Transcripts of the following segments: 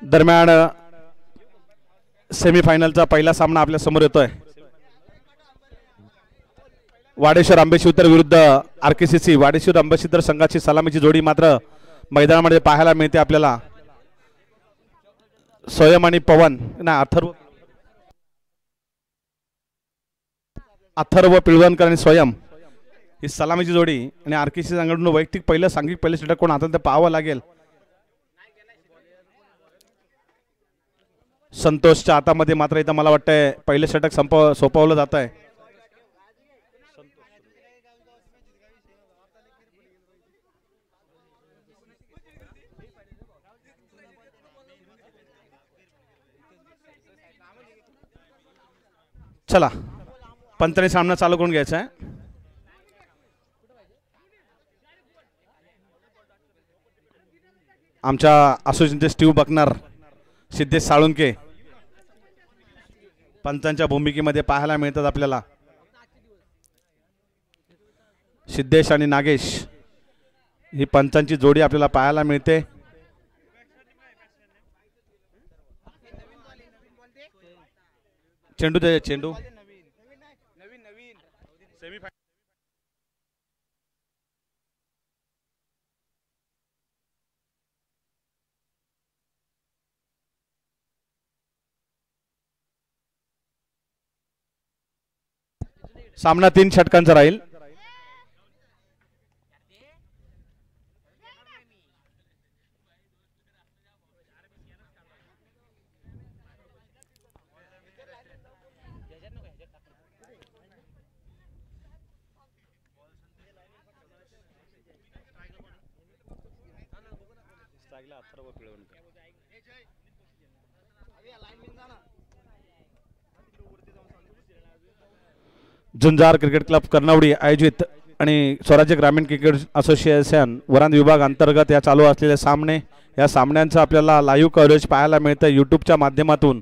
दरम्यान सेमीफायनलचा पहिला सामना आपल्या समोर येतोय। वाडेश्वर अंबेशिवतर विरुद्ध आरकेसीसी वाडेश्वर अंबेशिवतर संघाची सलामीची जोडी मात्र मैदानामध्ये पाहायला मिळते आपल्याला। स्वयं आणि पवन ना अथर्व पिळवणकर आणि स्वयं ही सलामीची जोडी आणि आरकेसीसी संघाकडून वैयक्तिक पहिलं सांघिक पहिलं षटक कोण हातात ते पाहावं लागेल। संतोषच्या हातामध्ये मात्र इथं मला वाटतंय पहिलं षटक सोपवलं जात आहे। चला पंचाने सामना चालू करून घ्यायचा आहे। आमच्या असोसिएशनचे स्टीव्ह बकनर सिद्धेश साळुंके पंचांच्या भूमिकेमध्ये पाहायला मिळतात आपल्याला। सिद्धेश आणि नागेश ही पंचांची जोडी आपल्याला पाहायला मिळते। चेंडू दे चेंडू सामना 3 षटकांचा राहील। झुंजार क्रिकेट क्लब कर्णवडी आयोजित आणि स्वराज्य ग्रामीण क्रिकेट असोसिएशन वरांद विभाग अंतर्गत या चालू असलेले सामने या सामन्यांचं आपल्याला लाईव्ह कव्हरेज पाहायला मिळतं यूट्यूबच्या माध्यमातून।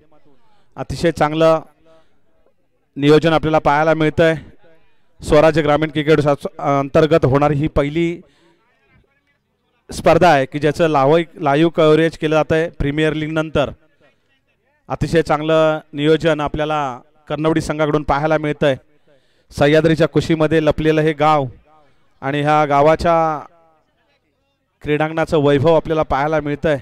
अतिशय चांगलं नियोजन आपल्याला पाहायला मिळतंय। स्वराज्य ग्रामीण क्रिकेट अंतर्गत होणारी ही पहिली स्पर्धा आहे की ज्याचं लाईव्ह कव्हरेज केलं जात आहे प्रीमियर लीग नंतर। अतिशय चांगलं नियोजन आपल्याला कर्णवडी संघाकडून पाहायला मिळतंय। सह्याद्रीच्या कुशीमध्ये लपलेलं हे गाव आणि ह्या गावाच्या क्रीडांगणाचं वैभव आपल्याला पाहायला मिळतंय।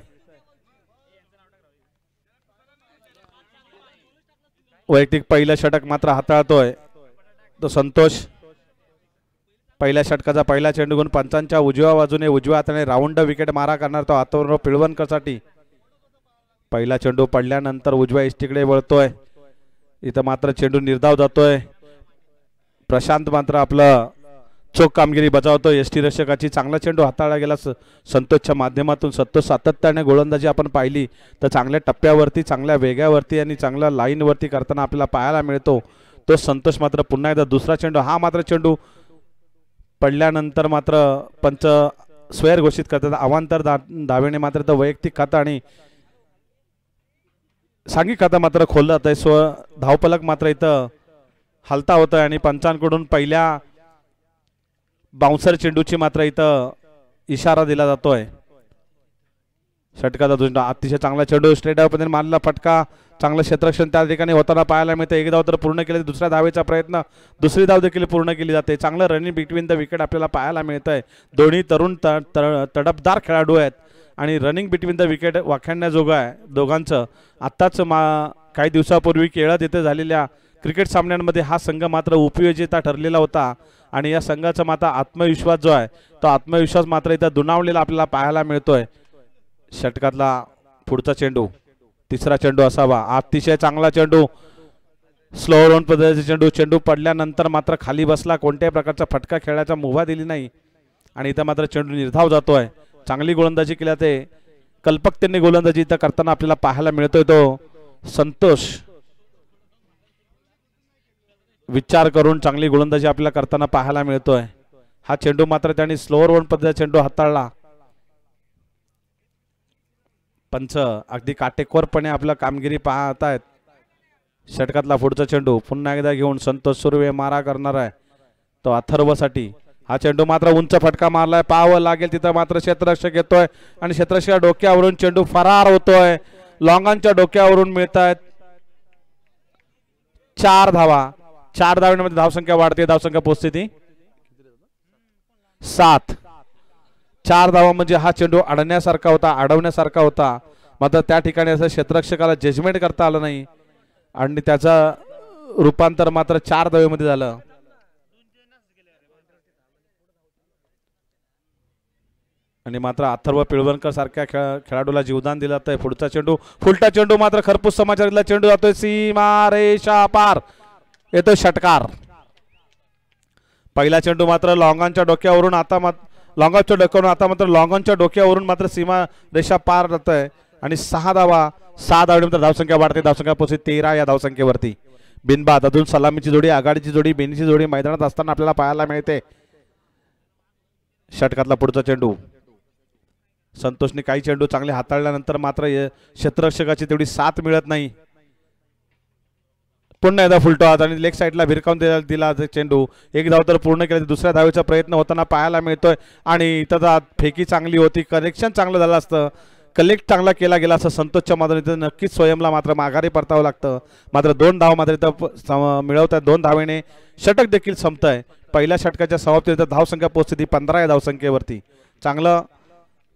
वैयक्तिक पहिलं षटक मात्र हाताळतोय तो संतोष। पहिल्या षटकाचा पहिला चेंडू घेऊन पंचांच्या उजव्या बाजूने उजव्या हाताने राऊंड विकेट मारा करणार तो अथर्व पिळवणकरसाठी। पहिला चेंडू पडल्यानंतर उजव्या इष्टीकडे वळतोय। इथं मात्र चेंडू निर्धाव जातोय। प्रशांत मात्र आपलं चोख कामगिरी बजावतो। एसटी रक्षकाची चांगला चेंडू हाताळला गेला संतोषच्या माध्यमातून। संतोष सातत्याने गोलंदाजी आपण पाहिली तर चांगल्या टप्प्यावरती चांगल्या वेगावरती आणि चांगल्या लाईनवरती करताना आपल्याला पाहायला मिळतो। तो संतोष मात्र पुन्हा एकदा दुसरा चेंडू हा मात्र चेंडू पडल्यानंतर मात्र पंच स्वैर घोषित करतात। अवांतर धावेने मात्र तो वैयक्तिक खाता आणि सांघिक खाता मात्र खोललं जात आहे। धावपलक मात्र इथं हलता होत आहे आणि पंचांकडून पहिल्या बाउन्सर चेंडूची मात्र इथं इशारा दिला जातोय। षटकाचा दुसरा अतिशय चांगला चेंडू स्ट्रेट पद्धतीने मारलेला फटका चांगलं क्षेत्ररक्षण त्या ठिकाणी होताना पाहायला मिळतं। एक धाव तर पूर्ण केले दुसऱ्या धावेचा प्रयत्न दुसरी धाव देखील पूर्ण केली जाते। चांगलं रनिंग बिटवीन द विकेट आपल्याला पाहायला मिळतंय। दोन्ही तरुण तडफदार खेळाडू आहेत आणि रनिंग बिटवीन द विकेट वाखाणण्याजोगं आहे दोघांचं। आत्ताच काही दिवसापूर्वी केळद येथे झालेल्या क्रिकेट सामन्यांमध्ये हा संघ मात्र उपविजेता ठरलेला होता आणि या संघाचा मात्र आत्मविश्वास जो आहे तो आत्मविश्वास मात्र इथं दुणावलेला आपल्याला पाहायला मिळतोय। षटकातला पुढचा चेंडू तिसरा चेंडू असावा। अतिशय चांगला चेंडू स्लो राऊंड पद्धतीचा चेंडू पडल्यानंतर मात्र खाली बसला। कोणत्याही प्रकारचा फटका खेळायचा मुभा दिली नाही आणि इथं मात्र चेंडू निर्धाव जातोय। चांगली गोलंदाजी केल्या ते कल्पकतेने गोलंदाजी इथं करताना आपल्याला पाहायला मिळतोय तो संतोष। विचार करून चांगली गोलंदाजी आपल्याला करताना पाहायला मिळतोय। हा चेंडू मात्र त्यांनी स्लो राऊंड पद्धतीचा चेंडू हाताळला। पंच अगदी काटेकोरपणे आपला कामगिरी पाहतायत। षटकातला पुढचा चेंडू पुन्हा एकदा घेऊन संतोष सुर्वे मारा करणार आहे तो अथर्वसाठी। हा चेंडू मात्र उंच फटका मारलाय पाहावं लागेल तिथं मात्र क्षेत्ररक्षक येतोय आणि क्षेत्ररक्षक डोक्यावरून चेंडू फरार होतोय लॉंगांच्या डोक्यावरून मिळत आहेत 4 धावा. 4 धावांमध्ये धावसंख्या वाढते. धावसंख्या पोहोचते ती 7. 4 धावा म्हणजे हा चेंडू अडवण्यासारखा होता मात्र त्या ठिकाणी असं क्षेत्ररक्षकाला जजमेंट करता आलं नाही आणि त्याचं रूपांतर मात्र 4 धावेमध्ये झालं. आणि मात्र अथर्व पिळवणकर सारख्या खेळाडूला जीवदान दिलं जातंय. पुढचा चेंडू फुलटा चेंडू मात्र खरपूस समाचारीतला चेंडू जातोय सीमा रेषा पार. येतोय षटकार. पहिला चेंडू मात्र लॉंगांच्या डोक्यावरून आता मात्र लॉंगांच्या डोक्यावरून मात्र सीमा रेषा पार जातोय आणि 6 धावा. 6 धावांनंतर धावसंख्या वाढते. धावसंख्या पोहोचते 13 या धावसंख्येवरती. बिनबाद अजून सलामीची जोडी, आघाडीची जोडी, बेनीची जोडी मैदानात असताना आपल्याला पाहायला मिळते. षटकातला पुढचा चेंडू संतोषने काही चेंडू चांगले हाताळल्यानंतर मात्र क्षेत्ररक्षकाची तेवढी साथ मिळत नाही. पुन्हा एकदा फुलटॉस आणि लेग साईडला भिरकावून दिला चेंडू. एक धाव तर पूर्ण केली. दुसऱ्या धावेचा प्रयत्न होताना पाहायला मिळतोय आणि इथं फेकी चांगली होती. कनेक्शन चांगलं झालं असतं. कलेक्ट चांगला केला गेला असं संतोषच्या माध्यमातून इथं नक्कीच स्वयंला मात्र माघारी परतावं लागतं. मात्र 2 धाव मात्र इथं मिळवत आहेत. 2 धावेने षटक देखील संपत आहे. पहिल्या षटकाच्या समाप्तीनंतर धावसंख्या पोहोचते ती 15 या धावसंख्येवरती. चांगलं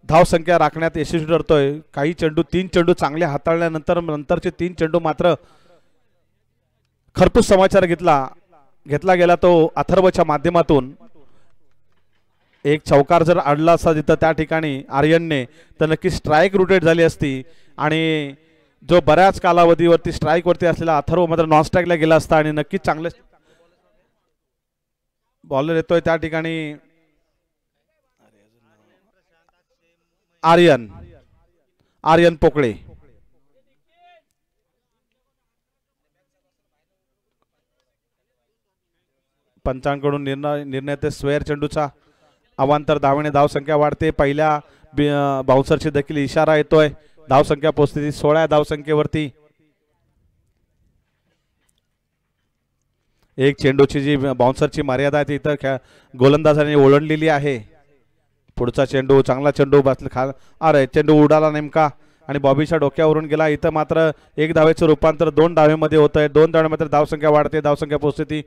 धावसंख्या राखण्यात यशस्वी ठरतोय. काही चेंडू 3 चेंडू चांगले हाताळल्यानंतर नंतरचे 3 चेंडू मात्र खरपूस समाचार घेतला गेला तो अथर्वच्या माध्यमातून. एक चौकार जर अडला असता तिथं त्या ठिकाणी आर्यनने तर नक्की स्ट्राईक रोटेट झाली असती आणि जो बऱ्याच कालावधीवरती स्ट्राईक वरती असलेला अथर्व मात्र नॉन स्ट्राईकला गेला असता आणि नक्कीच चांगले बॉलर येतोय त्या ठिकाणी आर्यन पोकळे. पंचांकडून निर्णय ते स्वेअर चेंडूचा अवांतर धावेने धावसंख्या वाढते. पहिल्या बाउन्सरची देखील इशारा येतोय. धावसंख्या पोहोचते 16 धावसंख्येवरती. एक चेंडूची जी बाउन्सरची मर्यादा आहे ती इथं गोलंदाजाने ओलांडलेली आहे. पुढचा चेंडू चांगला चेंडू बसला अरे चेंडू उडाला नेमका आणि बॉबीच्या डोक्यावरून गेला. इथं मात्र 1 धावेचं रूपांतर 2 धावेमध्ये होत आहे. 2 धावेमध्ये धावसंख्या वाढते. धावसंख्या पोहोचते ती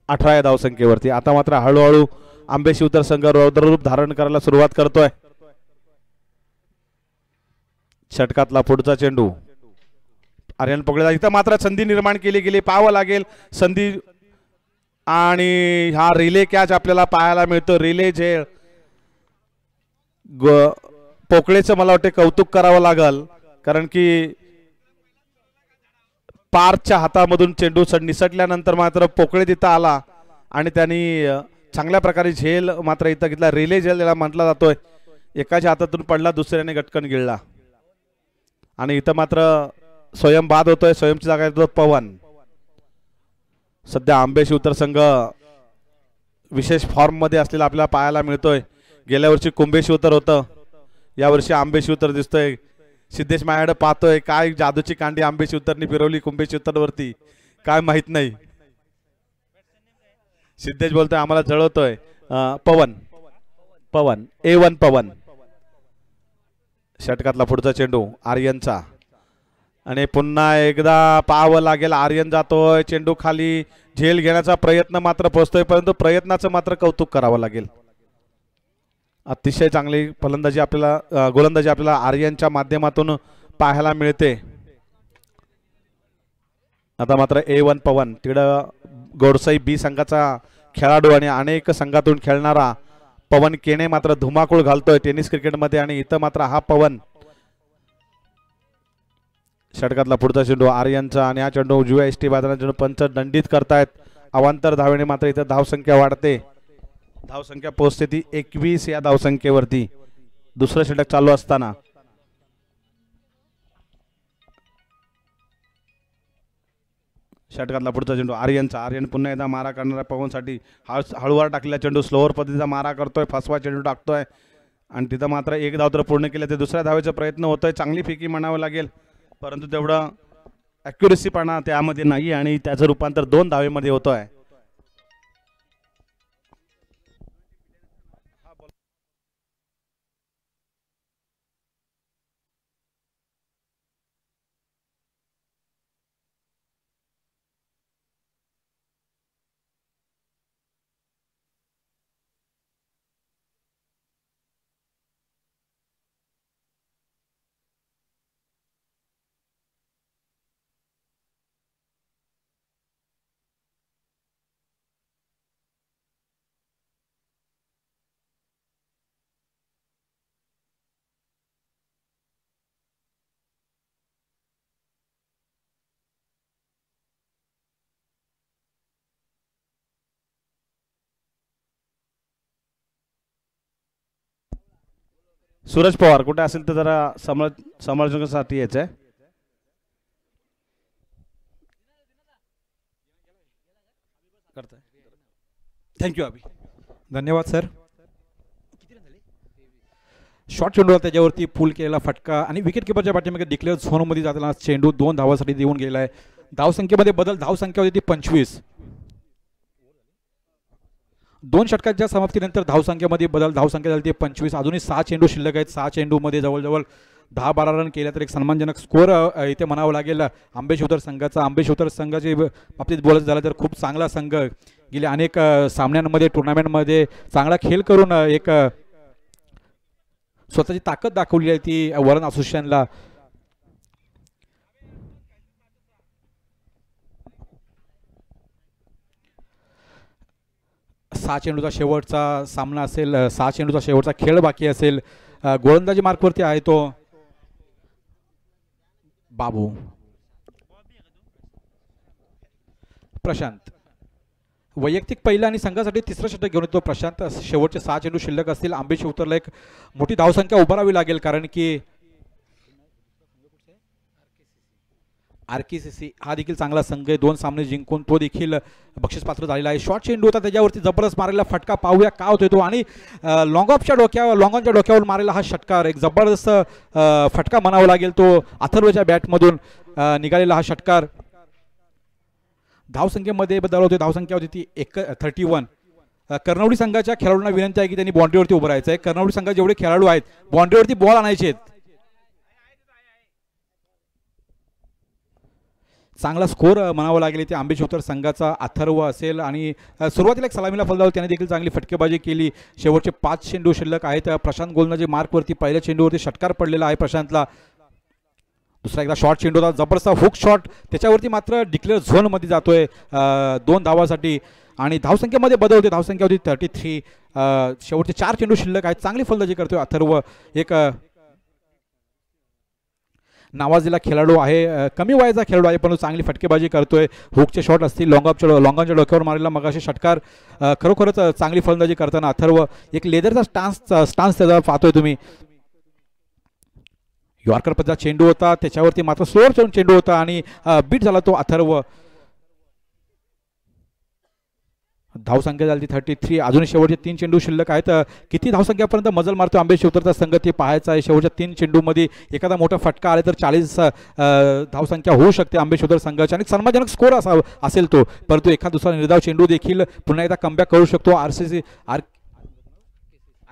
18 या धावसंख्येवरती. आता मात्र हळूहळू आंबे शिवतर संघ रौद्ररूप धारण करायला सुरुवात करतोय. षटकातला पुढचा चेंडू आर्यन पोकळेला इथं मात्र संधी निर्माण केली गेली. पाहावं लागेल संधी आणि हा रिले कॅच आपल्याला पाहायला मिळतो. रिले झेल पोकळेचं मला वाटतं कौतुक करावं लागल कारण की पारच्या हातामधून चेंडू निसटल्यानंतर मात्र पोकळे तिथं आला आणि त्यांनी चांगल्या प्रकारे झेल मात्र इथं घेतला. रिले झेल याला म्हटला जातोय. एकाच्या हातातून पडला दुसऱ्याने गटकन गिळला आणि इथं मात्र स्वयं बाद होतोय. स्वयंची जागा येतो पवन. सध्या आंबे शिवतर संघ विशेष फॉर्म मध्ये असलेला आपल्याला पाहायला मिळतोय. गेल्या वर्षी कुंभे शिवतर होतं. यावर्षी आंबे शिवतर दिसतोय. सिद्धेश माझ्याकडे पाहतोय काय जादूची कांडी आंबे शिवतरनी फिरवली कुंभे शिवतरवरती काय माहित नाही. सिद्धेश बोलतोय आम्हाला जळवतोय. पवन A1 पवन. षटकातला पुढचा चेंडू आर्यनचा आणि पुन्हा एकदा पाहावं लागेल. आर्यन जातोय चेंडू खाली. झेल घेण्याचा प्रयत्न मात्र पोहोचतोय परंतु प्रयत्नाचं मात्र कौतुक करावं लागेल. अतिशय चांगली फलंदाजी आपल्याला गोलंदाजी आपल्याला आर्यनच्या माध्यमातून पाहायला मिळते. आता मात्र A1 पवन तिकडं गोडसाई B संघाचा खेळाडू आणि अनेक संघातून खेळणारा पवन केणे मात्र धुमाकूळ घालतोय टेनिस क्रिकेटमध्ये आणि इथं मात्र हा पवन. षटकातला पुढचा चेंडू आर्यनचा आणि हा चेंडू उजव्या एसटी बाजूला चेंडू पंच दंडित करतायत. अवांतर धावेने मात्र इथं धावसंख्या वाढते. धावसंख्या पोहोचते ती 21 या धावसंख्येवरती. दुसरं षटक चालू असताना षटकातला पुढचा चेंडू आर्यन पुन्हा एकदा मारा करणाऱ्या पवनसाठी हळूवार टाकलेला चेंडू स्लोअर पद्धतीचा मारा करतोय. फसवा चेंडू टाकतोय आणि तिथं मात्र 1 धाव तर पूर्ण केले. ते दुसऱ्या धावेचा प्रयत्न होतोय. चांगली फेकी म्हणावं लागेल परंतु तेवढं ॲक्युरेसीपणा त्यामध्ये नाही आणि त्याचं रूपांतर 2 धावेमध्ये होतोय. सूरज पवार कुठे असेल तर जरा समालोचनासाठी यायचं आहे. थँक्यू अभि. धन्यवाद सर. शॉर्ट चेंडू त्याच्यावरती पूल केलेला फटका आणि विकेट किपरच्या पाठीमागे डिक्लेअर झोनमध्ये जाताना चेंडू 2 धावासाठी देऊन गेला आहे. धावसंख्येमध्ये बदल. धावसंख्या होती ती 25. 2 षटकांच्या समाप्तीनंतर धावसंख्येमध्ये बदल. धावसंख्या झाली ती 25. अजूनही 6 चेंडू शिल्लक आहेत. 6 चेंडूमध्ये जवळजवळ 10-12 रन केल्या तर एक सन्मानजनक स्कोअर इथे म्हणावं लागेल आंबेशिवतर संघाचा. आंबेशिवतर संघाची बाबतीत बोलायचं झालं तर खूप चांगला संघ गेल्या अनेक सामन्यांमध्ये टुर्नामेंटमध्ये चांगला खेळ करून एक स्वतःची ताकद दाखवली आहे ती वरण असोसिएशनला. सहा चेंडूचा शेवटचा सामना असेल. 6 चेंडूचा शेवटचा खेळ बाकी असेल. गोलंदाजी मार्कवरती आहे तो बाबू प्रशांत. वैयक्तिक पहिला आणि संघासाठी तिसरं षटक घेऊन येतो प्रशांत. शेवटचे 6 चेंडू शिल्लक असतील. आंबेशिवतरला एक मोठी धावसंख्या उभारावी लागेल कारण की RKCC हा देखील चांगला संघ आहे. 2 सामने जिंकून तो देखील बक्षीसपात्र झालेला आहे. शॉर्ट चेंडू होता त्याच्यावरती जबरदस्त मारलेला फटका. पाहूया का होतोय तो. आणि लॉंग ऑफच्या डोक्यावर मारलेला हा षटकार एक जबरदस्त फटका म्हणावा लागेल तो. अथर्वच्या बॅटमधून निघालेला हा षटकार. धावसंख्येमध्ये बदल होते. धावसंख्या होती ती 31. कर्णवडी संघाच्या खेळाडूंना विनंती आहे की त्यांनी बाउंड्रीवरती उभं राहायचं आहे. कर्णवडी संघात जेवढे खेळाडू आहेत बाउंड्रीवरती बॉल आणायचे आहेत. चांगला स्कोर म्हणावा लागेल ते आंबेशिवतर संघाचा. अथर्व असेल आणि सुरुवातीला एक सलामीला फलंदाज त्याने देखील चांगली फटकेबाजी केली. शेवटचे 5 चेंडू शिल्लक आहेत. प्रशांत गोलंदाजी मार्कवरती पहिल्या चेंडूवरती षटकार पडलेला आहे प्रशांतला. दुसरा एकदा शॉर्ट चेंडू होता जबरदस्त हुक शॉट त्याच्यावरती मात्र डिक्लेअर झोनमध्ये जातोय 2 धावासाठी. आणि धावसंख्येमध्ये बदल होते. धावसंख्या होती 33. शेवटचे 4 चेंडू शिल्लक आहेत. चांगली फलंदाजी करतोय अथर्व. एक नावाजलेला खेळाडू आहे. कमी वयाचा खेळाडू आहे पण चांगली फटकेबाजी करतोय. हुकचे शॉट असतील. लॉंगांच्या डोक्यावर मारलेला मगाशी षटकार. खरोखरच चांगली फलंदाजी करताना अथर्व. एक लेदरचा स्टान्स त्याचा पाहतोय तुम्ही. यॉर्कर पद्धतीचा चेंडू होता त्याच्यावरती मात्र स्लोअर चेंडू होता आणि बीट झाला तो अथर्व. धावसंख्या झाली 33. अजून शेवटचे 3 चेंडू शिल्लक आहेत. किती धावसंख्यापर्यंत मजल मारतो आंबेशिवतरचा संघ ते पाहायचं आहे. शेवटच्या 3 चेंडूमध्ये एखादा मोठा फटका आला तर 40 धावसंख्या होऊ शकते आंबेशिवतर संघाची आणि सन्मानजनक स्कोर असेल तो. परंतु एखादा दुसरा निर्धाव चेंडू देखील पुन्हा एकदा कमबॅक करू शकतो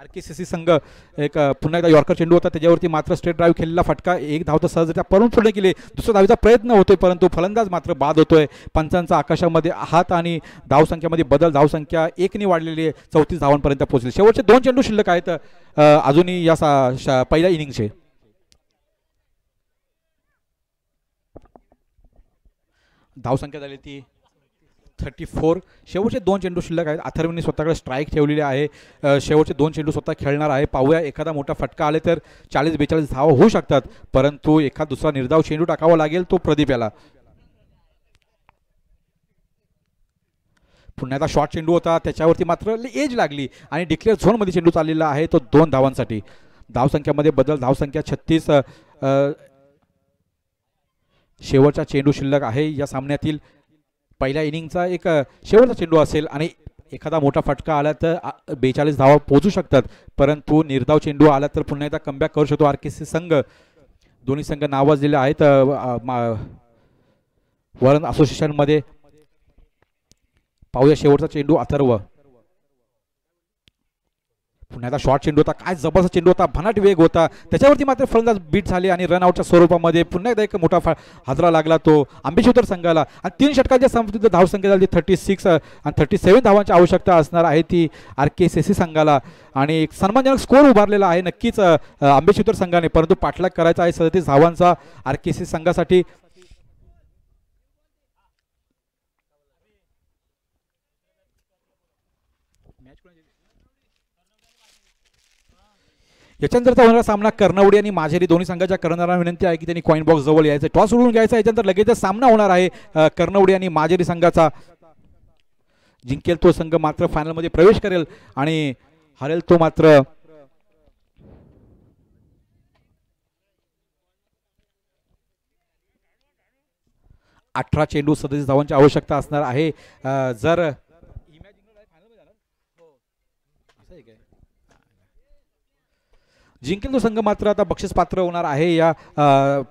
RKCC संघ. एक पुन्हा एकदा यॉर्कर चेंडू होता त्याच्यावरती मात्र स्ट्रेट ड्राईव्ह खेळलेला फटका. एक धाव तर सहजरित्या पळून पूर्ण केली. दुसऱ्या धावीचा प्रयत्न होतोय परंतु फलंदाज मात्र बाद होतोय. पंचांचा आकाशामध्ये हात आणि धावसंख्येमध्ये बदल. धावसंख्या 1ने वाढलेली आहे. 34 धावांपर्यंत पोहोचली. शेवटचे 2 चेंडू शिल्लक आहेत अजूनही या पहिल्या इनिंगचे. धावसंख्या झाली ती 34. शेवटचे 2 चेंडू शिल्लक आहेत. अथर्वने स्वतःकडे स्ट्राईक ठेवलेली आहे. शेवटचे 2 चेंडू स्वतः खेळणार आहे. पाहूया एखादा मोठा फटका आले तर 40-42 धावा होऊ शकतात परंतु एखादा दुसरा निर्धाव चेंडू टाकावा लागेल तो प्रदीप याला. पुन्हा एकदा शॉर्ट चेंडू होता त्याच्यावरती मात्र एज लागली आणि डिक्लेअर झोनमध्ये चेंडू चाललेला आहे तो 2 धावांसाठी. धावसंख्येमध्ये बदल. धावसंख्या 36. शेवटचा चेंडू शिल्लक आहे या सामन्यातील. पहिल्या इनिंगचा एक शेवटचा चेंडू असेल आणि एखादा मोठा फटका आला तर 42 धावा पोहोचू शकतात परंतु निर्धाव चेंडू आला तर पुन्हा एकदा कमबॅक करू शकतो RKCC संघ. दोन्ही संघ नावाजलेले आहेत वरण असोसिएशनमध्ये. पाहूया शेवटचा चेंडू अथर्व. पुन्हा एकदा शॉर्ट चेंडू होता. काय जबरदस्त चेंडू होता. भन्नाट वेग होता त्याच्यावरती मात्र फलंदाज बीट झाले आणि रनआउटच्या स्वरूपामध्ये पुन्हा एकदा एक मोठा हादरा लागला तो आंबेशिवतर संघाला. आणि 3 षटकांच्या संबंधित धावसंख्या झाली 36 आणि 37 धावांची आवश्यकता असणार आहे ती RKCC संघाला. आणि एक सन्मानजनक स्कोर उभारलेला आहे नक्कीच आंबेशिवतर संघाने परंतु पाठलाग करायचा आहे 37 धावांचा RKCC संघासाठी. याच्यानंतरचा होणारा सामना कर्णवडी आणि माझेरी दोन्ही संघाच्या कर्णधारांना विनंती आहे की त्यांनी कॉइन बॉक्स जवळ यायचं. टॉस उडवून घ्यायचा. याच्यानंतर लगेच सामना होणार आहे कर्णवडी आणि माझेरी संघाचा. जिंकेल तो संघ मात्र फायनलमध्ये प्रवेश करेल आणि हरेल तो मात्र 18 चेंडू 37 धावांची आवश्यकता असणार आहे. जर जिंकेल तो संघ मात्र आता बक्षीस पात्र होणार आहे. या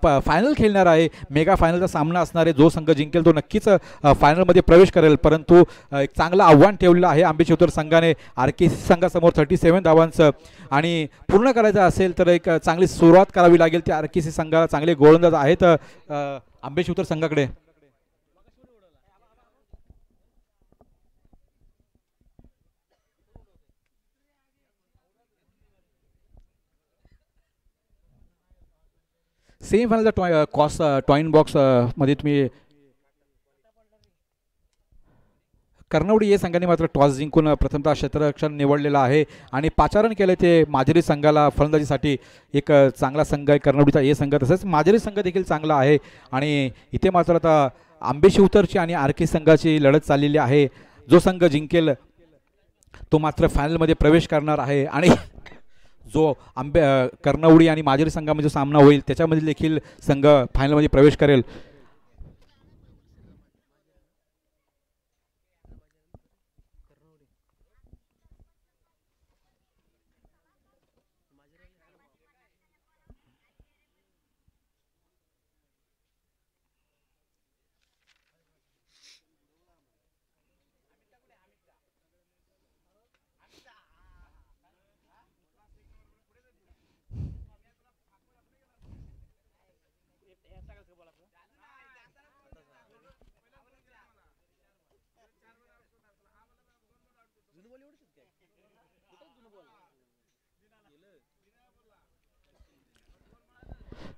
फायनल खेळणार आहे, मेगा फायनलचा सामना असणार आहे. जो संघ जिंकेल तो नक्कीच फायनलमध्ये प्रवेश करेल. परंतु एक चांगलं आव्हान ठेवलेलं आहे आंबे शिवतर संघाने RKC संघासमोर 37 धावांचं, आणि पूर्ण करायचं असेल तर एक चांगली सुरुवात करावी लागेल. त्या RKC संघाला चांगले गोलंदाज आहेत आंबे शिवतर संघाकडे. सेमीफायनलचा टॉईन बॉक्स मध्ये तुम्ही कर्णवडी या संघाने मात्र टॉस जिंकून प्रथमतः क्षेत्ररक्षण निवडलेलं आहे आणि पाचारण केलं ते माजरी संघाला फलंदाजीसाठी. एक चांगला संघ आहे कर्णवडीचा हे संघ, तसंच माजरी संघ देखील चांगला आहे. आणि इथे मात्र आता आंबे शिवतरची आणि RKC संघाची लढत चाललेली आहे. जो संघ जिंकेल तो मात्र फायनलमध्ये प्रवेश करणार आहे. आणि जो कर्णवडी आणि माजरी संघामध्ये जो सामना होईल त्याच्यामध्ये देखील संघ फायनलमध्ये प्रवेश करेल.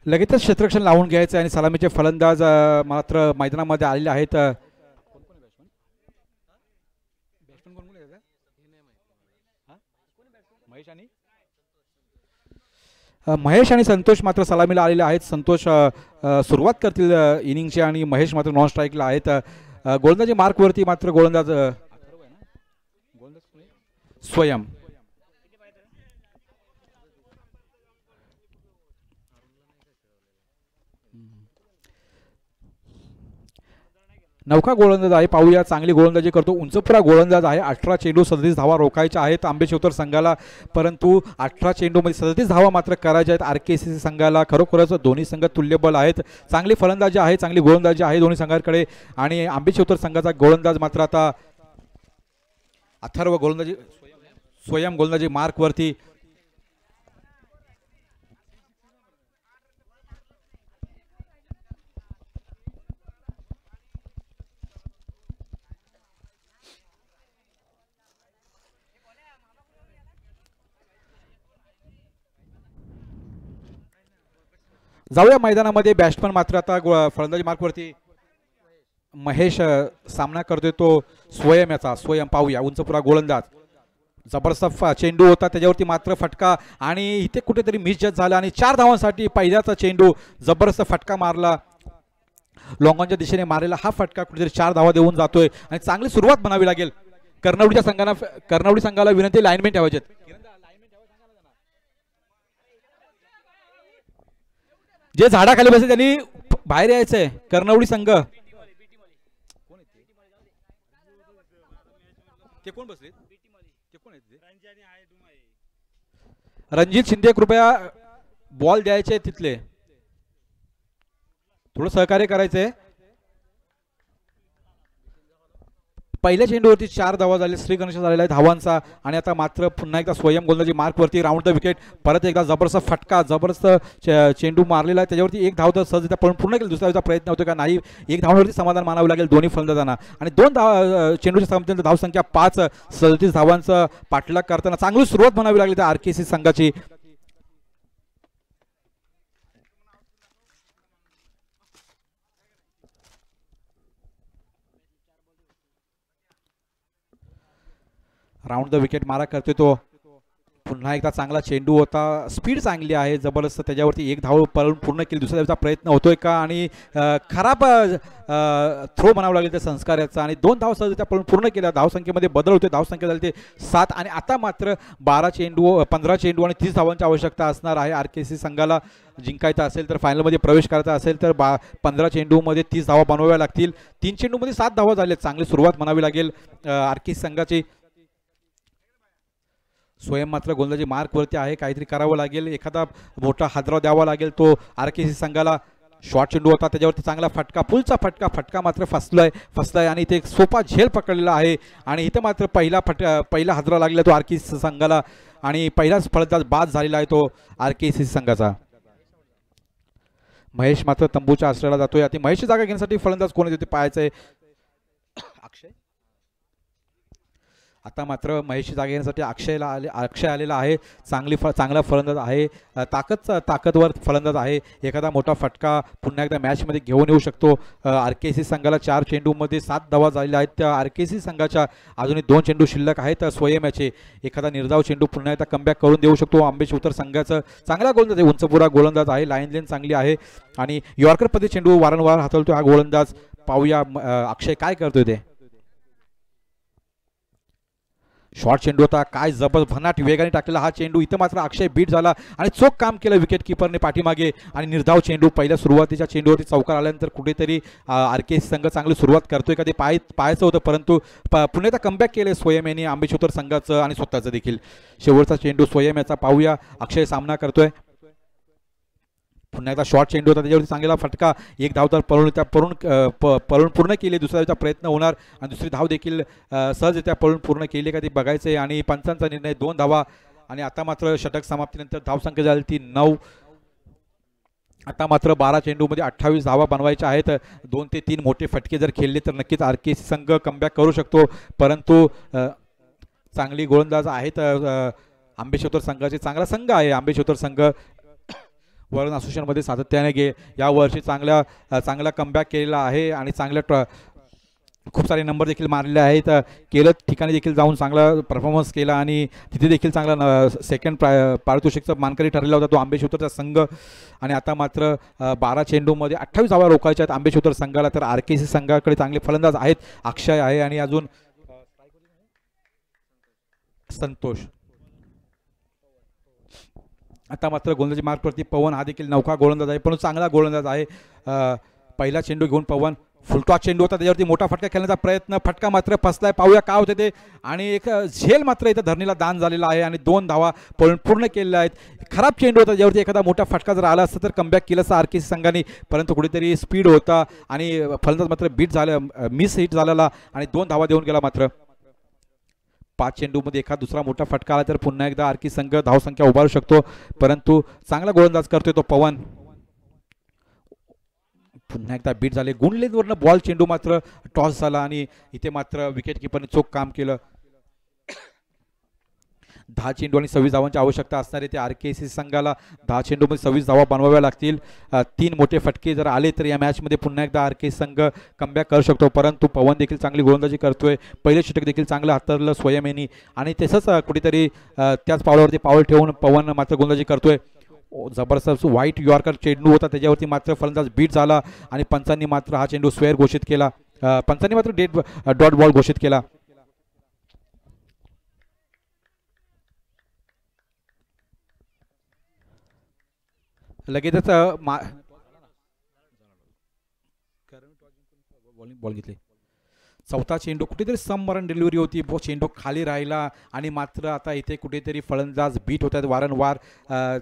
लगेचच क्षेत्ररक्षण लावून घ्यायचं आणि सलामीचे फलंदाज मात्र मैदानामध्ये आलेले आहेत. महेश आणि संतोष मात्र सलामीला आलेले आहेत. संतोष सुरुवात करतील इनिंगची आणि महेश मात्र नॉन स्ट्राईकला आहेत. गोलंदाजी मार्कवरती मात्र गोलंदाज स्वयं. नौका गोलंदाज आहे, पाहूया चांगली गोलंदाजी करतो. उंचपुरा गोलंदाज आहे. 18 चेंडू 37 धावा रोखायच्या आहेत आंबे शिवतर संघाला, परंतु 18 चेंडूमध्ये 37 धावा मात्र करायच्या आहेत RKC संघाला. खरोखरच दोन्ही संघ तुल्यबल आहेत. चांगली फलंदाजी आहे, चांगली गोलंदाजी आहे दोन्ही संघांकडे. आणि आंबे शिवतर संघाचा गोलंदाज मात्र आता अथर्व गोलंदाजी स्वयं गोलंदाजी मार्कवरती. जाऊया मैदानामध्ये. बॅट्समन मात्र आता फलंदाजी मार्कवरती महेश सामना करतोय तो स्वयं याचा. स्वयं पाहूया उंचपुरा गोलंदाज. जबरदस्त चेंडू होता त्याच्यावरती मात्र फटका आणि इथे कुठेतरी मिसजज झाला आणि 4 धावांसाठी पहिल्याचा चेंडू जबरदस्त फटका मारला. लॉंगॉनच्या दिशेने मारलेला हा फटका कुठेतरी 4 धावा देऊन जातोय आणि चांगली सुरुवात म्हणावी लागेल कर्णवडी संघाला विनंती लाईनमेन ठेवायचे. जे झाडाखाली बसले त्यांनी बाहेर यायचंय. कर्णवडी संघ ते कोण बसले, ते कोण आहेत? रणजित शिंदे कृपया बॉल द्यायचे तिथले, थोडं सहकार्य करायचंय. पहिल्या चेंडूवरती 4 धावा झाले. श्री गणेश झालेला आहे धावांचा आणि आता मात्र पुन्हा एकदा स्वयं गोलंदाजी मार्कवरती राऊंड द विकेट. परत एकदा जबरदस्त फटका, जबरदस्त चेंडू मारलेला आहे त्याच्यावरती 1 धाव तर सहज पण पूर्ण केलं. दुसऱ्या प्रयत्न होतो का नाही. 1 धावांवरती समाधान मानावं लागेल दोन्ही फलंदाजांना. आणि 2 चेंडूच्या सामन्यानंतर धावसंख्या 5, 37 धावांचं पाठलाग करताना चांगली सुरुवात म्हणावी लागली त्या RKC संघाची. राऊंड द विकेट मारा करते तो पुन्हा पुन्हा एकदा चांगला चेंडू होता, स्पीड चांगली आहे जबरदस्त, त्याच्यावरती एक धाव पूर्ण केली, दुसऱ्या धावेचा प्रयत्न होतोय का आणि खराब थ्रो म्हणावं लागेल त्या संस्कार याचा आणि 2 धाव सहज त्या पूर्ण केल्या. धावसंख्येमध्ये बदल होते, धावसंख्या झाली ते 7 आणि आता मात्र 15 चेंडू आणि 30 धावांची आवश्यकता असणार आहे. RKC संघाला जिंकायचं असेल तर फायनलमध्ये प्रवेश करायचा असेल तर 15 चेंडूमध्ये 30 धावा बनवाव्या लागतील. 3 चेंडूमध्ये 7 धावा झाल्या, चांगली सुरुवात म्हणावी लागेल RKC संघाची. स्वयं मात्र गोलंदाजी मार्कवरती आहे, काहीतरी करावं लागेल, एखादा मोठा हादराव द्यावा लागेल तो RKC संघाला. शॉर्ट चेंडू होता, त्याच्यावरती चांगला फटका, फुलचा फटका मात्र फसलाय आणि इथे एक सोपा झेल पकडलेला आहे आणि इथे मात्र पहिला हादरा लागला तो RKC संघाला आणि पहिलाच फलंदाज बाद झालेला आहे तो RKC संघाचा. महेश मात्र तंबूच्या आश्रयाला जातोय. आता महेशची जागा घेण्यासाठी फलंदाज कोण येते पाहायचं आहे. अक्षय, आता मात्र महेशची जागा घेण्यासाठी अक्षय आलेला आहे. चांगला फलंदाज आहे, ताकदवर फलंदाज आहे. एखादा मोठा फटका पुन्हा एकदा मॅचमध्ये घेऊन येऊ शकतो. RKC संघाला 4 चेंडूमध्ये 7 धावा झालेल्या आहेत. त्या RKC संघाच्या अजूनही 2 चेंडू शिल्लक आहेत स्वयं याचे. एखादा निर्धाव चेंडू पुन्हा एकदा कमबॅक करून देऊ शकतो. आंबेश उतर संघाचं चांगला गोलंदाज आहे, उंचपुरा गोलंदाज आहे, लाईन चांगली आहे आणि यॉर्कर पद्धती चेंडू वारंवार हाताळतो हा गोलंदाज. पाहूया अक्षय काय करतोय ते. शॉर्ट चेंडू होता, काय भन्नाट वेगाने टाकलेला हा चेंडू. इथं मात्र अक्षय बीट झाला आणि चोख काम केलं विकेट किपरने पाठीमागे आणि निर्धाव चेंडू. पहिल्या सुरुवातीच्या चेंडूवरती चौकार आल्यानंतर कुठेतरी RKC संघ चांगली सुरुवात करतोय का ते पाहायचं होतं, परंतु पुन्हा एकदा कमबॅक केले स्वयं यांनी आंबेशोतर संघाचं आणि स्वतःचं देखील. शेवटचा चेंडू स्वयं याचा पाहूया, अक्षय सामना करतोय. पुन्हा एकदा शॉर्ट चेंडू होता, त्याच्यावरती चांगला फटका, एक धाव तर पळून पूर्ण केली. दुसऱ्या धावचा प्रयत्न होणार आणि दुसरी धाव देखील सहजरित्या पळून पूर्ण केली का ते बघायचं आहे आणि पंचांचा निर्णय 2 धावा. आणि आता मात्र षटक समाप्तीनंतर धावसंख्या झाली ती 9. आता मात्र 12 चेंडूमध्ये 28 धावा बनवायच्या आहेत. 2 ते 3 मोठे फटके जर खेळले तर नक्कीच RKC संघ कमबॅक करू शकतो, परंतु चांगली गोलंदाज आहेत आंबेशोतर संघाचे. चांगला संघ आहे आंबेशोतर संघ. वरुण असोसिएशनमध्ये सातत्याने या वर्षी चांगला कमबॅक केलेला आहे आणि खूप सारे नंबर देखील मारलेले आहेत. केलं ठिकाणी देखील जाऊन चांगला परफॉर्मन्स केला आणि तिथे देखील चांगला सेकंड पारितोषिकचा मानकरी ठरलेला होता तो आंबेशोतरचा संघ. आणि आता मात्र 12 चेंडूमध्ये 28 धावा रोखायच्या आहेत आंबेशोतर संघाला. तर RKC संघाकडे चांगले फलंदाज आहेत, अक्षय आहे आणि अजून संतोष. आता मात्र गोलंदाजी मार्कवरती पवन हा देखील नौका गोलंदाज आहे, पण चांगला गोलंदाज आहे. पहिला चेंडू घेऊन पवन, फुलटॉस चेंडू होता, त्याच्यावरती मोठा फटका खेळण्याचा प्रयत्न, फटका मात्र फसलाय. पाहूया काय होते ते. आणि एक झेल मात्र इथं धरणीला दान झालेला आहे आणि 2 धावा पूर्ण केलेल्या आहेत. खराब चेंडू होता, ज्यावरती एखादा मोठा फटका जर आला असता तर कमबॅक केलं असं RKC संघाने, परंतु कुठेतरी स्पीड होता आणि फलंदाज मात्र मिस हिट झालेला आणि 2 धावा देऊन गेला. मात्र 5 चेंडूमध्ये एखादा दुसरा मोठा फटका आला तर पुन्हा एकदा RKC संघ धावसंख्या उभारू शकतो, परंतु चांगला गोलंदाज करतोय तो पवन. पुन्हा एकदा बीट झाले, गुणलेनवरनं बॉल, चेंडू मात्र टॉस झाला आणि इथे मात्र विकेट किपरने चोख काम केलं. 10 चेंडू आणि 26 धावांची आवश्यकता असणार आहे ते RKC संघाला. 10 चेंडूमध्ये 26 धावा बनवाव्या लागतील. 3 मोठे फटके जर आले तर या मॅचमध्ये पुन्हा एकदा RKC संघ कमबॅक करू शकतो, परंतु पवन देखील चांगली गोलंदाजी करतोय. पहिले षटक देखील चांगलं हाताळलं स्वयं यांनी आणि तसंच कुठेतरी त्याच पावलावरती पाऊल ठेवून पवन मात्र गोलंदाजी करतोय. जबरदस्त व्हाईट यॉर्कर चेंडू होता, त्याच्यावरती मात्र फलंदाज बीट झाला आणि पंचांनी मात्र हा चेंडू स्क्वेअर घोषित केला. पंचांनी मात्र डॉट बॉल घोषित केला. लगेचच बॉल घेतली. चौथा चेंडू कुठेतरी समरण डिलिव्हरी होती, चेंडू खाली राहिला आणि मात्र आता इथे कुठेतरी फलंदाज बीट होतात वारंवार.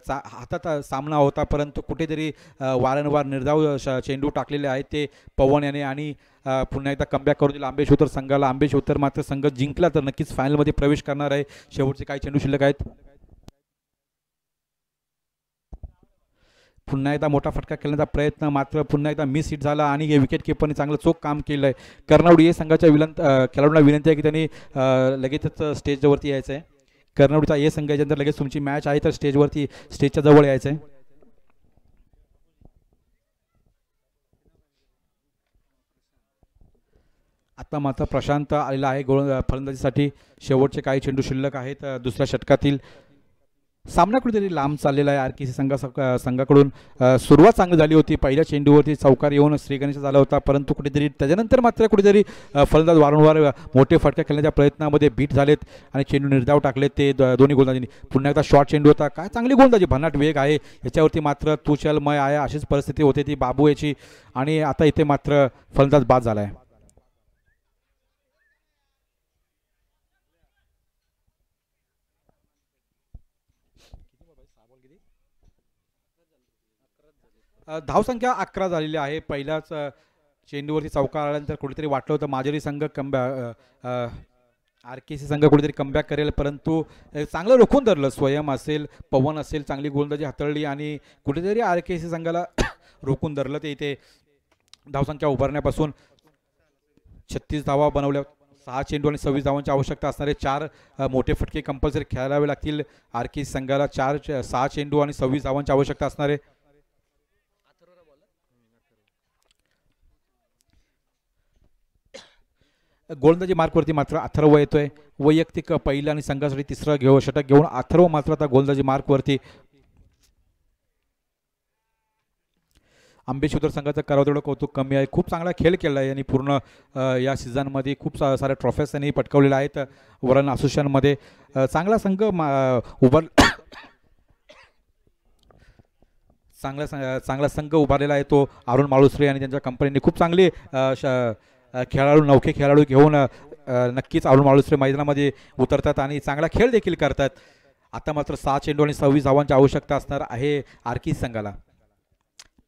हातात सामना होता, परंतु कुठेतरी वारंवार निर्धाव चेंडू टाकलेले आहेत ते पवन याने आणि पुन्हा एकदा कमबॅक करून दिला आंबेशोतर संघाला. आंबेशोतर मात्र संघ जिंकला तर नक्कीच फायनलमध्ये प्रवेश करणार आहे. शेवटचे काही चेंडू शिल्लक आहेत. पुन्हा एकदा मोठा फटका खेळण्याचा प्रयत्न, मात्र पुन्हा एकदा मिस हिट झाला आणि हे विकेट किपरने चांगलं चोख काम केलं आहे. कर्नावडी या संघाच्या खेळाडूंना विनंती आहे की त्यांनी लगेचच स्टेजवरती यायचं आहे. कर्नावडीचा ए संघ याच्यानंतर लगेच तुमची मॅच आहे तर स्टेजच्या जवळ यायचं आहे. आता मात्र प्रशांत आलेला आहे फलंदाजीसाठी. शेवटचे काही चेंडू शिल्लक आहेत दुसऱ्या षटकातील. सामना कुठेतरी लांब चाललेला आहे. आर-के-सी संघाकडून सुरुवात चांगली झाली होती. पहिल्या चेंडूवरती चौकार येऊन श्रीगणेश झाला होता, परंतु कुठेतरी त्याच्यानंतर मात्र कुठेतरी फलंदाज वारंवार मोठे फटके खेळण्याच्या प्रयत्नामध्ये बीट झालेत आणि चेंडू निर्धाव टाकलेत ते दोन्ही गोलंदाजींनी. पुन्हा एकदा शॉर्ट चेंडू होता, काय चांगली गोलंदाजी, भन्नाट वेग आहे याच्यावरती, मात्र तू चल मय आहे अशीच परिस्थिती होती ती बाबू याची. आणि आता इथे मात्र फलंदाज बाद झाला आहे. धावसंख्या 11 झालेली आहे. पहिल्याच चेंडूवरती चौकार आल्यानंतर कुठेतरी वाटलं होतं माजरी संघ आर-के-सी संघ कुठेतरी कमबॅक करेल, परंतु चांगलं रोखून धरलं. स्वयं असेल, पवन असेल, चांगली गोलंदाजी हाताळली आणि कुठेतरी आर-के-सी संघाला रोखून धरलं. ते इथे धावसंख्या उभारण्यापासून 36 धावा बनवल्या. 6 चेंडू आणि 26 धावांची आवश्यकता असणारे 4 मोठे फटके कंपल्सरी खेळावे लागतील आर-के-सी संघाला. 6 चेंडू आणि 26 धावांची आवश्यकता असणारे. गोलंदाजी मार्कवरती मात्र अथर्व येतोय. वैयक्तिक पहिलं आणि संघासाठी तिसरं षटक घेऊन अथर्व मात्र आता गोलंदाजी मार्कवरती. आंबेशिवतर संघाचं करावं तेवढं कौतुक कमी आहे. खूप चांगला खेळ केला आहे आणि पूर्ण या सीझनमध्ये खूप साऱ्या ट्रॉफीज त्यांनी पटकावलेल्या आहेत. वरण असोसिएशनमध्ये चांगला संघ उभार चांगला संघ उभारलेला आहे तो अरुण माळुसरे आणि त्यांच्या कंपनीने. खूप चांगले खेळाडू, नौके खेळाडू घेऊन नक्कीच अरुण माळुसरे मैदानामध्ये उतरतात आणि चांगला खेळ देखील करतात. आता मात्र 6 चेंडू आणि 26 धावांची आवश्यकता असणार आहे आर-के-सी संघाला.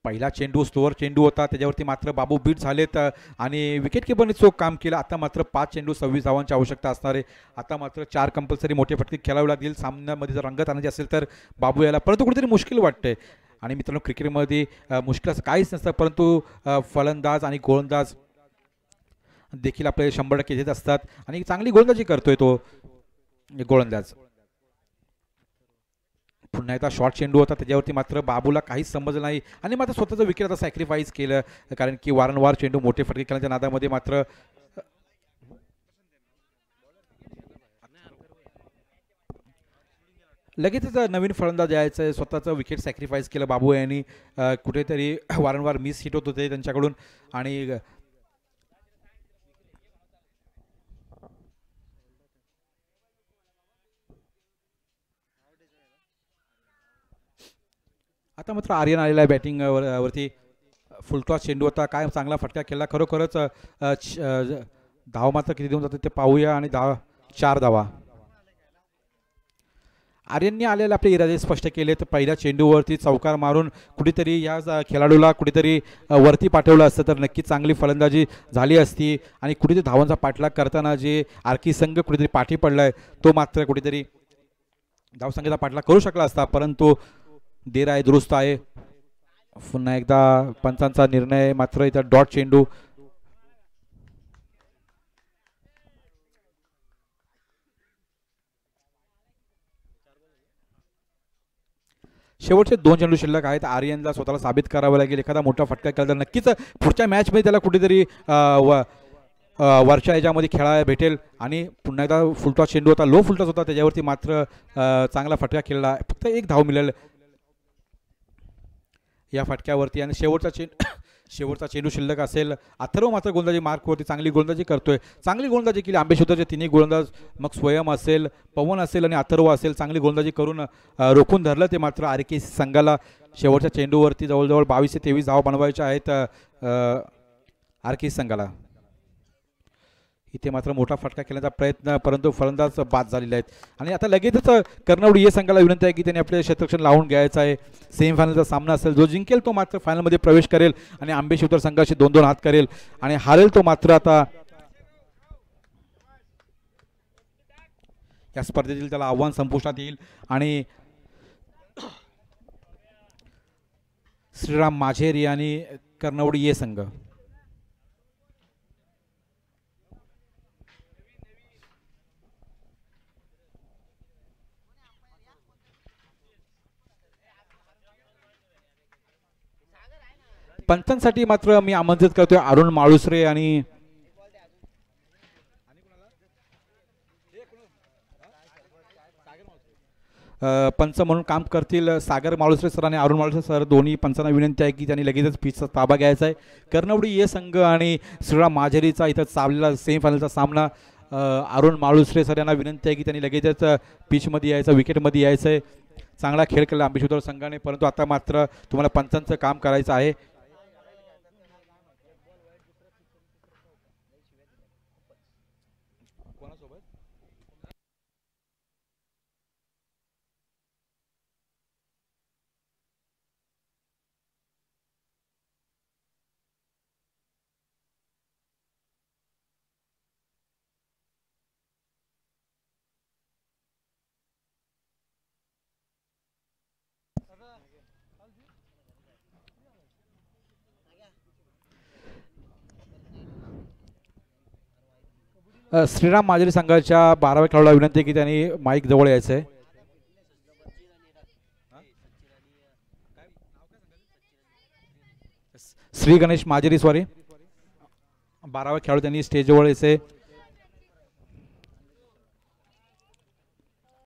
पहिला चेंडू स्लोअर चेंडू होता, त्याच्यावरती मात्र बाबू बीट झालेत आणि विकेट किपरने चोख काम केलं. आता मात्र 5 चेंडू 26 धावांची आवश्यकता असणार आहे. आता मात्र 4 कंपल्सरी मोठे फटके खेळावे लागतील सामन्यामध्ये जर रंगत आणायची असेल तर बाबू याला, परंतु कुठेतरी मुश्किल वाटतंय. आणि मित्रांनो, क्रिकेटमध्ये मुश्किल असं काहीच नसतं, परंतु फलंदाज आणि गोलंदाज देखील आपले 100% देत असतात आणि चांगली गोलंदाजी करतोय तो गोलंदाज. पुन्हा एकदा शॉर्ट चेंडू होता, त्याच्यावरती मात्र बाबूला काहीच समजलं नाही आणि मात्र स्वतःचं विकेट आता सॅक्रिफाईस केलं, कारण की वारंवार चेंडू मोठे फटके खेळण्याच्या नादामध्ये मात्र लगेचच नवीन फलंदाज यायचं आहे. स्वतःचं विकेट सॅक्रिफाईस केलं बाबू यांनी. कुठेतरी वारंवार मिस हिट होत होते त्यांच्याकडून आणि आता मात्र आर्यन आलेला आहे बॅटिंग वरती. फुलटॉस चेंडू होता, काय चांगला फटका खेळला खरोखरच. धाव मात्र किती देऊन जातात ते पाहूया आणि 4 धावा आर्यनने आलेले आपले इरादे स्पष्ट केले. तर पहिल्या चेंडूवरती चौकार मारून कुठेतरी या खेळाडूला कुठेतरी वरती पाठवलं असतं तर नक्की चांगली फलंदाजी झाली असती आणि कुठेतरी धावांचा पाठलाग करताना जे आर-के संघ कुठेतरी पाठी पडलाय तो मात्र कुठेतरी धावसंख्येचा पाठलाग करू शकला असता, परंतु देर आहे दुरुस्त आहे. पुन्हा एकदा पंचांचा निर्णय, मात्र इथं डॉट चेंडू. शेवटचे 2 चेंडू शिल्लक आहेत. आर्यनला स्वतःला साबित करावं लागेल. एखादा मोठा फटका केला तर नक्कीच पुढच्या मॅचमध्ये त्याला कुठेतरी वरच्या याच्यामध्ये खेळायला भेटेल. आणि पुन्हा एकदा फुलटॉस चेंडू होता, लो फुलटॉस होता, त्याच्यावरती मात्र चांगला फटका खेळला. फक्त 1 धाव मिळेल या फटक्यावरती आणि शेवटचा चेंडू शिल्लक असेल. अथर्व मात्र गोलंदाजी मार्कवरती चांगली गोलंदाजी करतोय. चांगली गोलंदाजी केली आंबेशिवतरचे तिन्ही गोलंदाज, मग स्वयं असेल, पवन असेल आणि अथर्व असेल, चांगली गोलंदाजी करून रोखून धरलं ते मात्र आर-के-सी संघाला. शेवटच्या चेंडूवरती जवळजवळ 22 ते 23 धाव बनवायच्या आहेत आर-के-सी संघाला. इथे मात्र मोठा फटका खेळण्याचा प्रयत्न, परंतु फलंदाज बाद झालेले आहेत. आणि आता लगेचच कर्णवडी या संघाला विनंती आहे की त्यांनी आपले क्षेत्ररक्षण लावून घ्यायचं आहे. सेमीफायनलचा सामना असेल, जो जिंकेल तो मात्र फायनलमध्ये प्रवेश करेल आणि आंबेशिवतर संघाशी 2-2 हात करेल आणि हारेल तो मात्र आता या स्पर्धेतील त्याला आव्हान संपुष्टात येईल. आणि श्रीराम माझेरी आणि कर्णवडी ये संघ पंचांसाठी मात्र मी आमंत्रित करतोय अरुण माळुसरे आणि पंच म्हणून काम करतील सागर माळुसरे सर आणि अरुण माळुसरे सर. दोन्ही पंचांना विनंती आहे की त्यांनी लगेचच पिचचा ताबा घ्यायचा आहे. कर्णवडी ये संघ आणि श्रीराम माझेरीचा इथं चाललेला सेमीफायनलचा सामना. अरुण माळुसरे सर यांना विनंती आहे की त्यांनी लगेचच पिचमध्ये यायचं, विकेटमध्ये यायचं आहे. चांगला खेळ केला आंबेश उतार संघाने, परंतु आता मात्र तुम्हाला पंचांचं काम करायचं आहे. श्रीराम माजरी संघाच्या 12व्या खेळाडूला विनंती आहे की त्यांनी माईक जवळ यायचं आहे. श्री गणेश माजरी, सॉरी, 12व्या खेळाडू त्यांनी स्टेजजवळ यायचे.